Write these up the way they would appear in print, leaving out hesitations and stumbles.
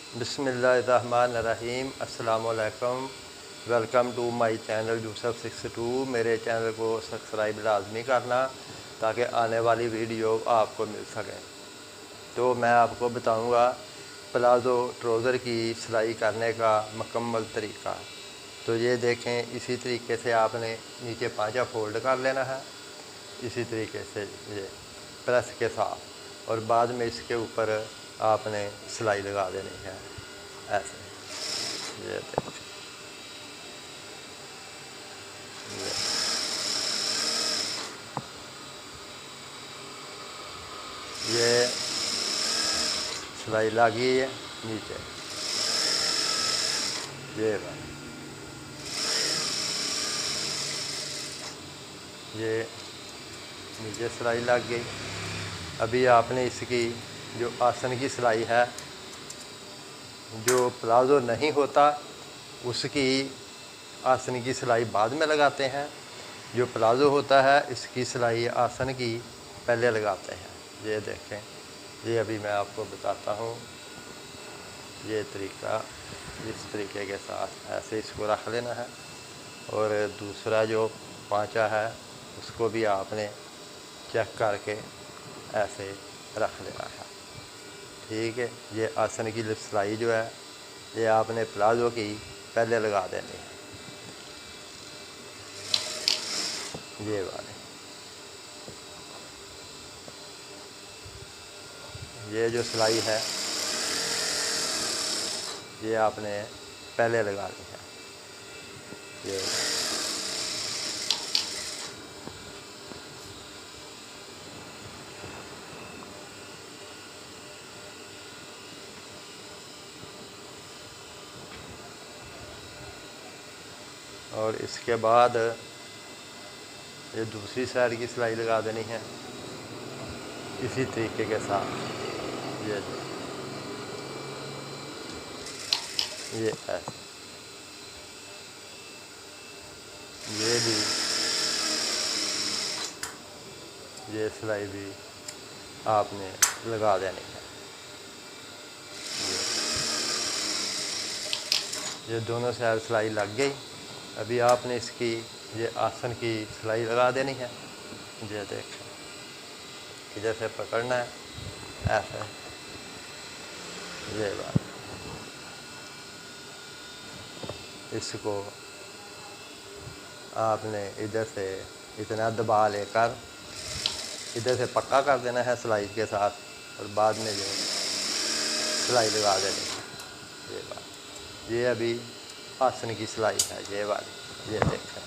बिस्मिल्लाहिर्रहमानिर्रहीम। अस्सलामुअलैकुम। Welcome to my channel Yusuf 62। मेरे चैनल को सब्सक्राइब लाजमी करना ताकि आने वाली वीडियो आपको मिल सकें। तो मैं आपको बताऊंगा प्लाज़ो ट्राउज़र की सिलाई करने का मुकम्मल तरीका। तो ये देखें, इसी तरीके से आपने नीचे पांचा फोल्ड कर लेना है, इसी तरीके से ये प्रेस के साथ, और बाद में इसके ऊपर आपने सिलाई लगा देनी है ऐसे। ये देखें, ये सिलाई लगी है नीचे, ये ये नीचे सिलाई लग गई। अभी आपने इसकी जो आसन की सिलाई है, जो प्लाज़ो नहीं होता उसकी आसन की सिलाई बाद में लगाते हैं, जो प्लाज़ो होता है इसकी सिलाई आसन की पहले लगाते हैं। ये देखें, ये अभी मैं आपको बताता हूँ। ये तरीका, इस तरीके के साथ ऐसे इसको रख लेना है, और दूसरा जो पांचा है उसको भी आपने चेक करके ऐसे रख लेना है। ठीक है, ये आसन की सिलाई जो है ये आपने प्लाज़ो की पहले लगा देनी है, ये वाले। ये जो सिलाई है ये आपने पहले लगानी है, ये और इसके बाद ये दूसरी साइड की सिलाई लगा देनी है इसी तरीके के साथ। ये ऐसे, ये भी, ये सिलाई भी आपने लगा देनी है। ये दोनों साइड सिलाई लग गई। अभी आपने इसकी ये आसन की सिलाई लगा देनी है। ये देखें, इधर से पकड़ना है ऐसे, ये बात। इसको आपने इधर से इतना दबा लेकर इधर से पक्का कर देना है सिलाई के साथ, और बाद में जो सिलाई लगा देनी है। ये बात, ये अभी आसन की सिलाई है, ये वाली। ये देखें,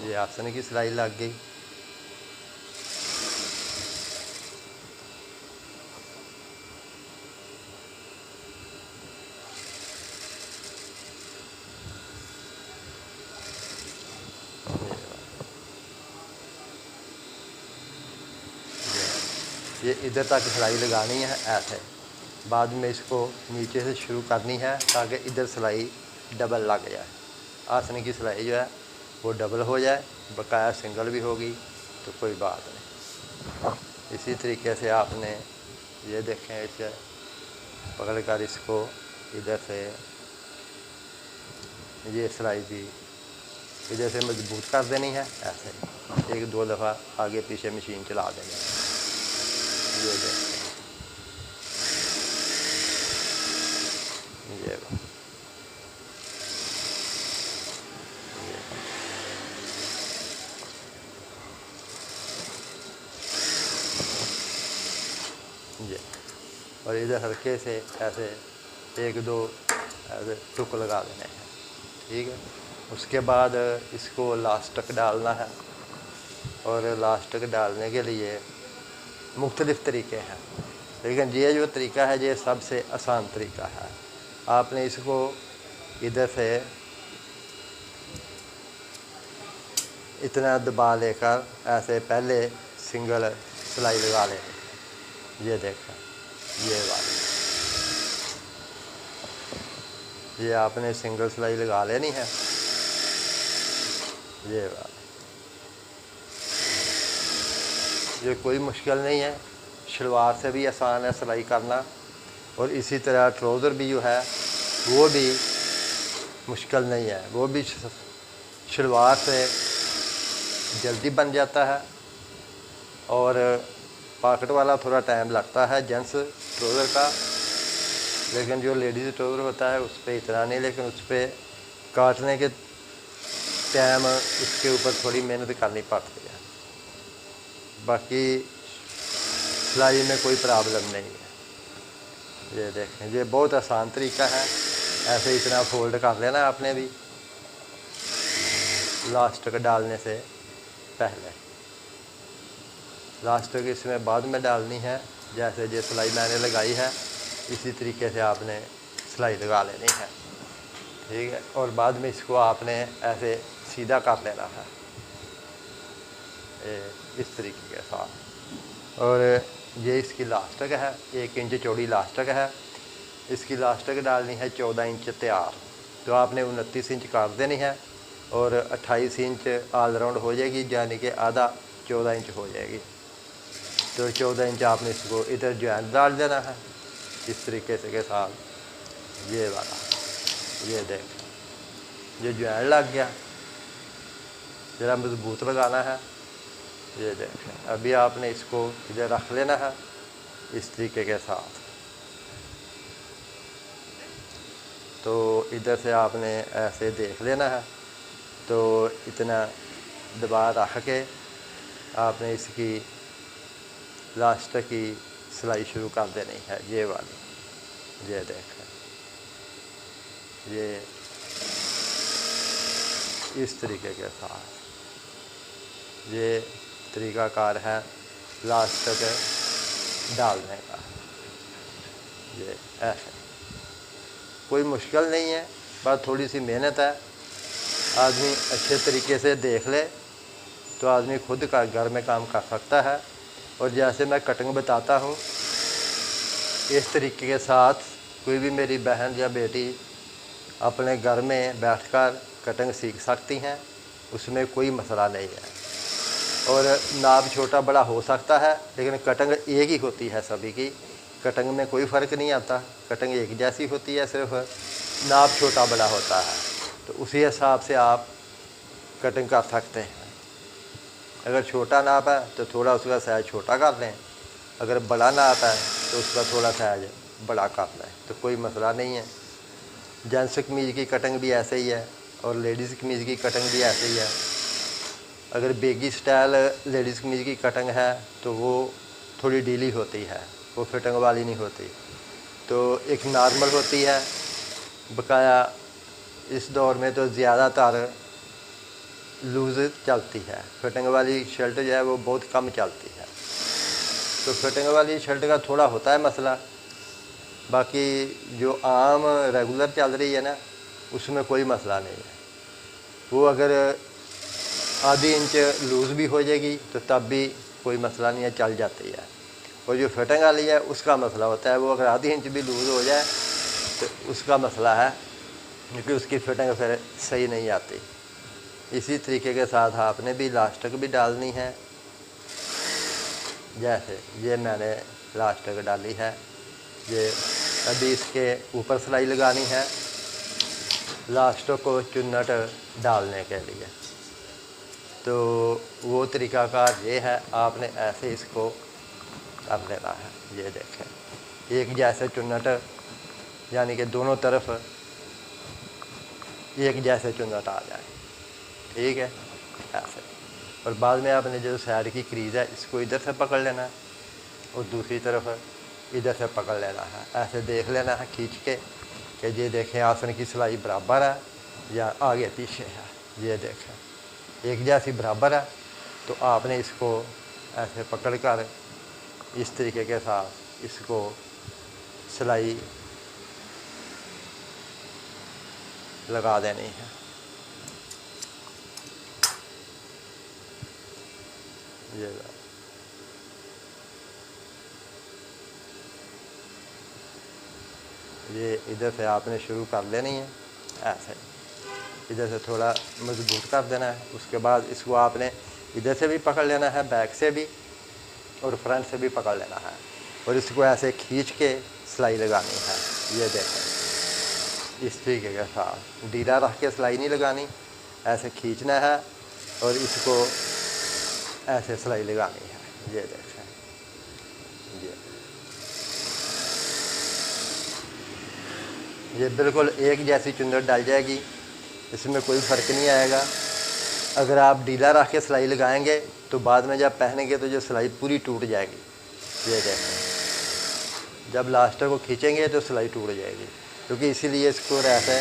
ये आसन की सिलाई लग गई। ये इधर तक सिलाई लगानी है ऐसे, बाद में इसको नीचे से शुरू करनी है ताकि इधर सिलाई डबल लग जाए। आसन की सिलाई जो है वो डबल हो जाए, बकाया सिंगल भी होगी तो कोई बात नहीं। इसी तरीके से आपने ये देखें, इसे पकड़ कर इसको इधर से ये सिलाई भी इधर से मजबूत कर देनी है ऐसे। एक दो दफ़ा आगे पीछे मशीन चला देनी है। ये देखें, ये और इधर हल्के से ऐसे एक दो ऐसे टुक लगा देने हैं। ठीक है, उसके बाद इसको लास्टक डालना है, और लास्टक डालने के लिए मुख्तलिफ़ तरीके हैं, लेकिन ये जो तरीका है ये सबसे आसान तरीका है। आपने इसको इधर से इतना दबा लेकर ऐसे पहले सिंगल सिलाई लगा लें। ये देखें, ये वाली, ये आपने सिंगल सिलाई लगा लेनी है, ये वाली। ये कोई मुश्किल नहीं है, शलवार से भी आसान है सिलाई करना। और इसी तरह ट्राउज़र भी जो है वो भी मुश्किल नहीं है, वो भी शलवार से जल्दी बन जाता है। और पॉकेट वाला थोड़ा टाइम लगता है जेंट्स ट्राउज़र का, लेकिन जो लेडीज़ ट्राउज़र होता है उस पर इतना नहीं, लेकिन उस पर काटने के टाइम उसके ऊपर थोड़ी मेहनत करनी पड़ती है। बाकी सिलाई में कोई प्रॉब्लम नहीं है। ये देखें, ये बहुत आसान तरीका है। ऐसे इतना फोल्ड कर लेना आपने भी लास्टिक डालने से पहले। लास्टिक इसमें बाद में डालनी है। जैसे जो सिलाई मैंने लगाई है इसी तरीके से आपने सिलाई लगा लेनी है, ठीक है। और बाद में इसको आपने ऐसे सीधा कर लेना है इस तरीके के साथ। और ये इसकी लास्टिक है, 1 इंच चौड़ी लास्टिक है। इसकी लास्टिक डालनी है 14 इंच तैयार, तो आपने 29 इंच काट देनी है और 28 इंच ऑलराउंड हो जाएगी, यानी कि आधा 14 इंच हो जाएगी। तो 14 इंच आपने इसको इधर ज्वाइन डाल देना है इस तरीके से के साथ। ये वाला, ये देख, ये ज्वाइन लग गया, ज़रा मजबूत लगाना है। ये देखें, अभी आपने इसको इधर रख लेना है इस तरीके के साथ। तो इधर से आपने ऐसे देख लेना है। तो इतना दबा रख के आपने इसकी लास्टिक की सिलाई शुरू कर देनी है, ये वाली। ये देखें, ये इस तरीके के साथ ये तरीक़ाकार है लास्टिक डालने का। ये ऐसे कोई मुश्किल नहीं है, बस थोड़ी सी मेहनत है। आदमी अच्छे तरीके से देख ले तो आदमी खुद का घर में काम कर सकता है। और जैसे मैं कटिंग बताता हूँ इस तरीके के साथ कोई भी मेरी बहन या बेटी अपने घर में बैठकर कटिंग सीख सकती हैं, उसमें कोई मसला नहीं है। और नाप छोटा बड़ा हो सकता है, लेकिन कटिंग एक ही होती है सभी की। कटिंग में कोई फ़र्क नहीं आता, कटिंग एक जैसी होती है, सिर्फ नाप छोटा बड़ा होता है। तो उसी हिसाब से आप कटिंग कर सकते हैं। अगर छोटा नाप है तो थोड़ा उसका साइज़ छोटा कर लें, अगर बड़ा नाप है तो उसका थोड़ा साइज़ बड़ा कर लें, तो कोई मसला नहीं है। जेंट्स कमीज़ की कटिंग भी ऐसे ही है और लेडीज़ कमीज़ की कटिंग भी ऐसे ही है। अगर बेगी स्टाइल लेडीज़ कमीज़ की कटिंग है तो वो थोड़ी ढीली होती है, वो फिटिंग वाली नहीं होती। तो एक नॉर्मल होती है। बकाया इस दौर में तो ज़्यादातर लूज़ चलती है, फिटिंग वाली शर्ट जो है वो बहुत कम चलती है। तो फिटिंग वाली शर्ट का थोड़ा होता है मसला। बाकी जो आम रेगुलर चल रही है ना, उसमें कोई मसला नहीं है। वो अगर आधी इंच लूज़ भी हो जाएगी तो तब भी कोई मसला नहीं है, चल जाती है। और जो फिटिंग वाली है उसका मसला होता है, वो अगर आधी इंच भी लूज़ हो जाए तो उसका मसला है, क्योंकि उसकी फिटिंग फिर सही नहीं आती। इसी तरीके के साथ आपने भी लास्टिक भी डालनी है। जैसे ये मैंने लास्टिक डाली है, ये अभी इसके ऊपर सिलाई लगानी है लास्टिक को चुन्नट डालने के लिए। तो वो तरीक़ाकार ये है, आपने ऐसे इसको कर लेना है। ये देखें, एक जैसे चुन्नट, यानी कि दोनों तरफ एक जैसे चुन्नट आ जाए, ठीक है, ऐसे। और बाद में आपने जो साइड की क्रीज़ है इसको इधर से पकड़ लेना है और दूसरी तरफ इधर से पकड़ लेना है। ऐसे देख लेना है खींच के कि ये देखें आसन की सिलाई बराबर है या आगे पीछे है। ये देखें एक जैसी बराबर है, तो आपने इसको ऐसे पकड़ कर इस तरीके के साथ इसको सिलाई लगा देनी है। ये इधर से आपने शुरू कर लेनी है, ऐसे इधर से थोड़ा मजबूत कर देना है। उसके बाद इसको आपने इधर से भी पकड़ लेना है, बैक से भी, और फ्रंट से भी पकड़ लेना है और इसको ऐसे खींच के सिलाई लगानी है। ये देखें इस तरीके के साथ ढीला रख के सिलाई नहीं लगानी, ऐसे खींचना है और इसको ऐसे सिलाई लगानी है। ये देखें ये बिल्कुल एक जैसी चुन्नट डाल जाएगी, इसमें कोई फ़र्क नहीं आएगा। अगर आप ढीला रख के सिलाई लगाएंगे तो बाद में जब पहनेंगे तो जो सिलाई पूरी टूट जाएगी। ये देखें जब लास्टर को खींचेंगे तो सिलाई टूट जाएगी, क्योंकि इसीलिए इसको ऐसे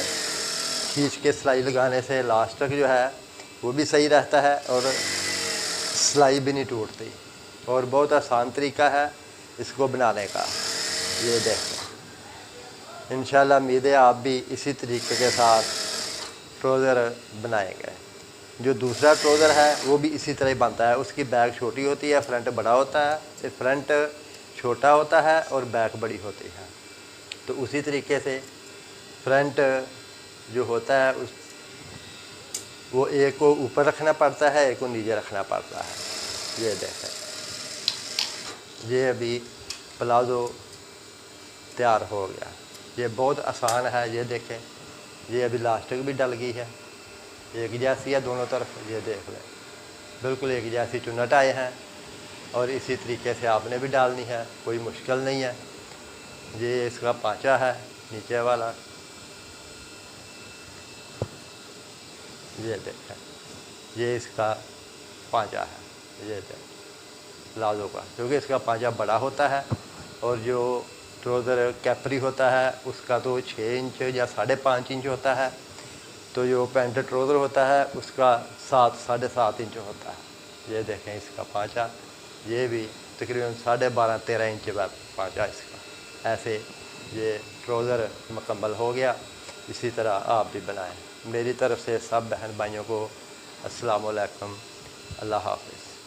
खींच के सिलाई लगाने से लास्टर जो है वो भी सही रहता है और सिलाई भी नहीं टूटती। और बहुत आसान तरीका है इसको बनाने का। ये देखें इंशाल्लाह उम्मीद है आप भी इसी तरीके के साथ ट्राउज़र बनाएंगे। जो दूसरा ट्राउज़र है वो भी इसी तरह बनता है, उसकी बैक छोटी होती है, फ्रंट बड़ा होता है। फ्रंट छोटा होता है और बैक बड़ी होती है। तो उसी तरीके से फ्रंट जो होता है उस वो एक को ऊपर रखना पड़ता है, एक को नीचे रखना पड़ता है। ये देखें ये अभी प्लाज़ो तैयार हो गया। ये बहुत आसान है। ये देखें ये अभी लास्टिक भी डल गई है, एक जैसी है दोनों तरफ। ये देख लें बिल्कुल एक जैसी चुन्नट आए हैं और इसी तरीके से आपने भी डालनी है, कोई मुश्किल नहीं है। ये इसका पांचा है नीचे वाला। ये देखें ये इसका पांचा है। ये देखें प्लाज़ो का, क्योंकि इसका पांचा बड़ा होता है और जो ट्राउज़र कैपरी होता है उसका तो 6 इंच या 5.5 इंच होता है। तो जो पैंट ट्राउज़र होता है उसका 7 7.5 इंच होता है। ये देखें इसका पांचा, ये भी तकरीबन 12.5-13 इंच का पांचा इसका। ऐसे ये ट्राउज़र मुकम्मल हो गया। इसी तरह आप भी बनाएं। मेरी तरफ़ से सब बहन भाइयों को अस्सलाम वालेकुम, अल्लाह हाफ़िज़।